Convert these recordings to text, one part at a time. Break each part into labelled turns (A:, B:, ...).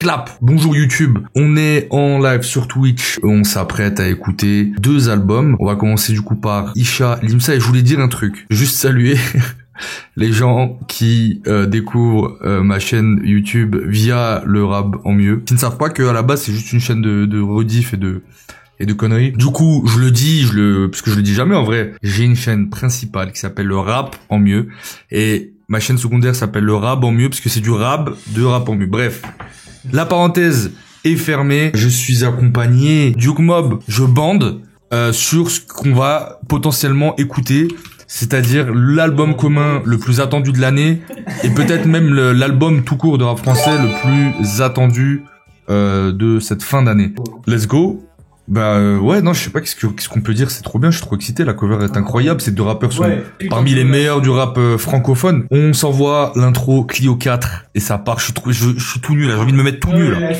A: Clap. Bonjour YouTube, on est en live sur Twitch, on s'apprête à écouter 2 albums. On va commencer du coup par Isha, Limsa, et je voulais dire un truc, juste saluer les gens qui découvrent ma chaîne YouTube via le rap en mieux, qui ne savent pas qu'à la base c'est juste une chaîne de rediff et de conneries. Du coup, je le dis, parce que je le dis jamais en vrai, j'ai une chaîne principale qui s'appelle le rap en mieux, et ma chaîne secondaire s'appelle le rap en mieux parce que c'est du rap de rap en mieux. Bref. La parenthèse est fermée. Je suis accompagné Duke Mob. Je bande sur ce qu'on va potentiellement écouter, c'est-à-dire l'album commun le plus attendu de l'année et peut-être même l'album tout court de rap français le plus attendu de cette fin d'année. Let's go. Ouais, non, je sais pas qu'est-ce qu'on peut dire, c'est trop bien, je suis trop excité, la cover est incroyable, ces 2 rappeurs sont parmi les meilleurs du rap francophone. On s'envoie l'intro Clio 4 et ça part, je suis tout nul là, j'ai envie de me mettre tout nul là.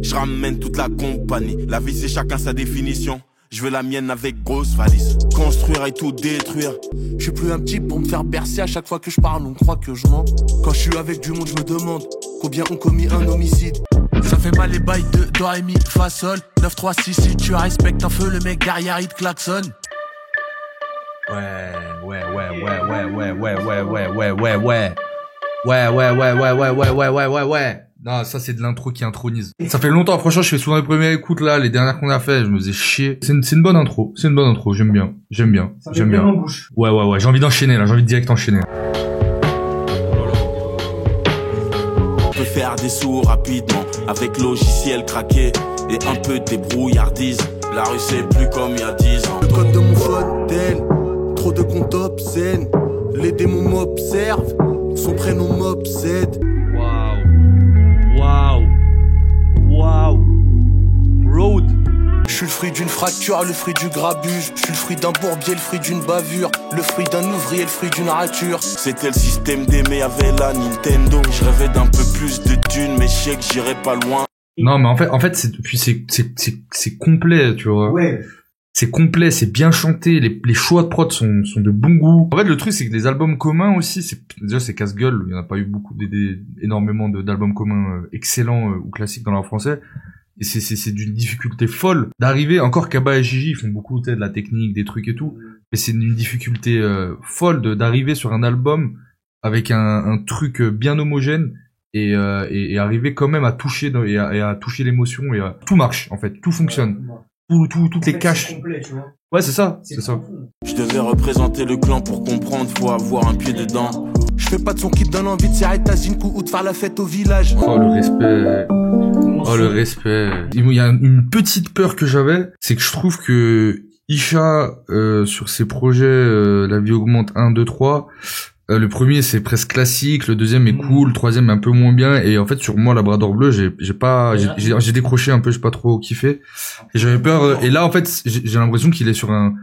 B: Je ramène toute la compagnie, la vie c'est chacun sa définition. Je veux la mienne avec grosse valise. Construire et tout détruire.
C: Je suis plus un petit pour me faire bercer à chaque fois que je parle, on croit que je mens. Quand je suis avec du monde, je me demande combien ont commis un homicide. Ça fait mal les bails de do, ré, mi, fa, sol. 9, 3, 6, si tu respectes un feu, le mec derrière il te klaxonne.
A: Ouais. Non, ça c'est de l'intro qui intronise. Ça fait longtemps, franchement, je fais souvent les premières écoutes là, les dernières qu'on a fait, je me faisais chier. C'est une bonne intro, j'aime bien. Ouais, j'ai envie d'enchaîner là, j'ai envie de direct enchaîner.
B: On peut faire des sous rapidement, avec logiciel craqué et un peu de débrouillardise. La rue c'est plus comme il y a 10 ans.
C: Le code de mon fontaine, trop de comptes obscènes. Les démons m'observent, son prénom m'obsède.
A: Waouh. Road.
C: Je suis le fruit d'une fracture, le fruit du grabuge. Je suis le fruit d'un bourbier, le fruit d'une bavure. Le fruit d'un ouvrier, le fruit d'une rature.
B: C'était le système d'aimer avec la Nintendo. Je rêvais d'un peu plus de thunes, mais je sais que j'irai pas loin.
A: Non, mais en fait c'est complet, tu vois. Ouais. C'est complet, c'est bien chanté, les choix de prod sont de bon goût. En fait, le truc, c'est que les albums communs aussi, déjà, c'est casse-gueule. Il n'y en a pas eu énormément d'albums communs excellents ou classiques dans le rap français. Et c'est d'une difficulté folle d'arriver, encore Kaba et Gigi, ils font beaucoup, de la technique, des trucs et tout. Mais c'est une difficulté folle d'arriver sur un album avec un truc bien homogène et arriver quand même à toucher, et à toucher l'émotion et tout marche, en fait. Tout fonctionne. Toutes les caches. Ouais, c'est ça.
B: Je devais représenter le clan pour comprendre, faut avoir un pied dedans.
C: Je fais pas de son qui te donne envie de serrer ta zinkou ou de faire la fête au village.
A: Oh, le respect. Il y a une petite peur que j'avais, c'est que je trouve que Isha, sur ses projets, La vie augmente 1, 2, 3, le premier c'est presque classique, le deuxième est cool, le troisième est un peu moins bien, et en fait sur moi Labrador bleu j'ai décroché un peu, j'ai pas trop kiffé, et j'avais peur, et là en fait j'ai l'impression qu'il est sur un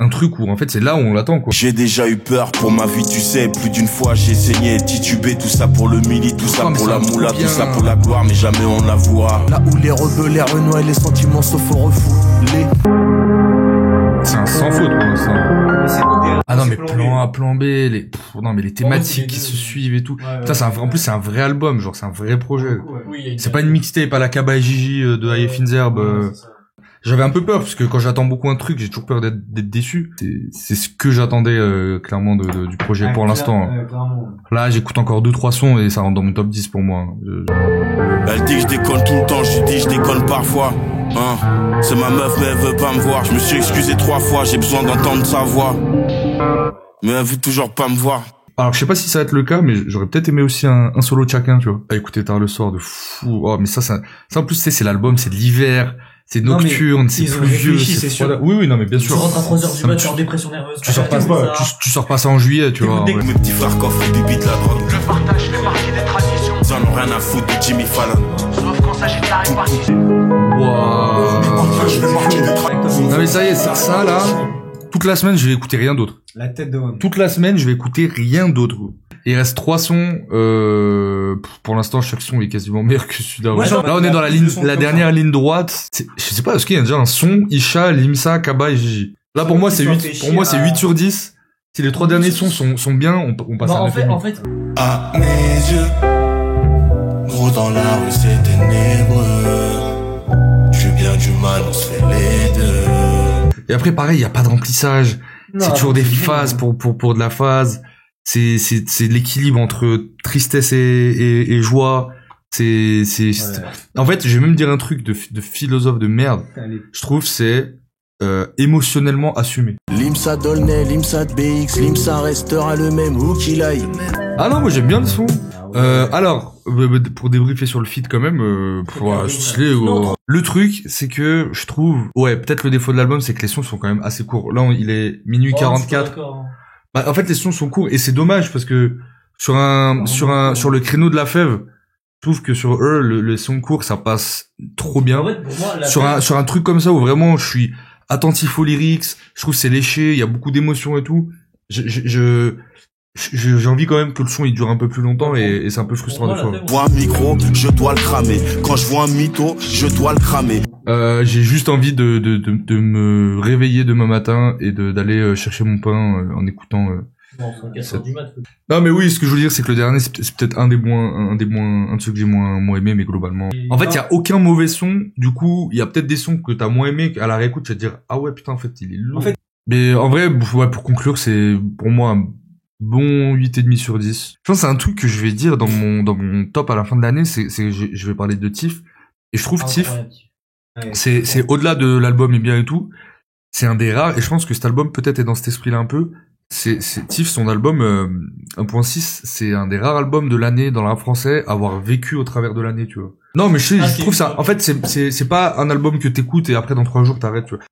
A: truc où en fait c'est là où on l'attend quoi.
B: J'ai déjà eu peur pour ma vie, tu sais, plus d'une fois j'ai saigné, titubé, tout ça pour le mili, tout ça pour la moula, tout ça pour la gloire, mais jamais on la voit.
C: Là où les rebeux, les renois et les sentiments sauf au refoulés.
A: C'est un sans faute pour l'instant. Ah non mais plan A, plan B, non mais les thématiques qui se suivent et tout. Putain, en plus c'est un vrai album, genre c'est un vrai projet. C'est pas une mixtape à la Kaba et Gigi de Aye Finzerbe. J'avais un peu peur parce que quand j'attends beaucoup un truc, j'ai toujours peur d'être déçu. C'est ce que j'attendais clairement du projet pour l'instant. Là, j'écoute encore 2-3 sons et ça rentre dans mon top 10 pour moi.
B: Elle dit que je déconne tout le temps, je lui dis je déconne parfois. Hein, c'est ma meuf mais elle veut pas me voir. Je me suis excusé 3 fois, j'ai besoin d'entendre sa voix. Mais elle veut toujours pas me voir.
A: Alors je sais pas si ça va être le cas, mais j'aurais peut-être aimé aussi un solo de chacun, tu vois. À écouter tard le soir de fou. Oh mais ça en plus c'est l'album, c'est de l'hiver. C'est nocturne, c'est pluvieux, c'est sûr. Oui, non, mais bien sûr.
D: Tu rentres à 3h du mat, tu es en dépression nerveuse.
A: Tu sors pas ça en juillet, tu vois.
B: Mes petits frères coffrent des beats, la drogue.
C: Je partage les parties des traditions.
B: Ils en ont rien à foutre de Jimmy Fallon.
C: Sauf quand s'agit de la répartition.
A: Non, mais ça y est, c'est ça, là. Toute la semaine, je vais écouter rien d'autre.
D: La tête de homme.
A: Toute la semaine, je vais écouter rien d'autre. Il reste 3 sons. Pour l'instant, chaque son est quasiment meilleur que celui d'avant. Là, on est dans la dernière ligne droite. Je sais pas, est-ce qu'il y a déjà un son Isha, Limsa, Kaba et Gigi. Là, pour moi, c'est 8. Pour moi, c'est 8 sur 10. Si les 3 derniers sons sont bien, on passe à 9.
D: En fait.
C: À mes yeux, trop dans la rue, c'est ténébreux. Du bien, du mal, on se fait les deux.
A: Et après, pareil, il y a pas de remplissage. C'est toujours des phases pour de la phase. C'est l'équilibre entre tristesse et joie. Ouais. En fait, je vais même dire un truc de philosophe de merde.
D: Allez.
A: Je trouve c'est émotionnellement assumé.
C: Limsa Dolnay, Limsa BX, Limsa restera le même où qu'il aille.
A: Ah non, moi j'aime bien le son. Alors, pour débriefer sur le feat quand même, stylé. Le truc, c'est que je trouve, ouais, peut-être le défaut de l'album, c'est que les sons sont quand même assez courts. Là, il est minuit 44. Bah, en fait, les sons sont courts et c'est dommage parce que sur le créneau de la fève, je trouve que sur eux, les sons courts, ça passe trop bien. En fait, pour moi, sur un truc comme ça où vraiment je suis attentif aux lyrics, je trouve que c'est léché, il y a beaucoup d'émotions et tout. J'ai envie quand même que le son il dure un peu plus longtemps et c'est un peu frustrant des fois.
B: Je vois un micro, je dois le cramer. Quand je vois un mytho, je dois le cramer.
A: J'ai juste envie de me réveiller demain matin et d'aller chercher mon pain en écoutant. Non mais oui, ce que je veux dire c'est que le dernier c'est peut-être un de ceux que j'ai moins aimé, mais globalement. En fait, il y a aucun mauvais son. Du coup, il y a peut-être des sons que t'as moins aimé qu'à la réécoute, tu vas te dire ah ouais putain en fait il est lourd. Mais en vrai, ouais, pour conclure, c'est pour moi un bon 8,5 sur 10. Je pense que c'est un truc que je vais dire dans mon top à la fin de l'année, je vais parler de Tiff. Et je trouve Tiff, c'est au-delà de l'album est bien et tout, c'est un des rares, et je pense que cet album peut-être est dans cet esprit-là un peu. C'est Tiff, son album 1.6, c'est un des rares albums de l'année dans le rap français à avoir vécu au travers de l'année, tu vois. Non, mais je trouve ça, en fait, c'est pas un album que t'écoutes et après dans 3 jours t'arrêtes, tu vois.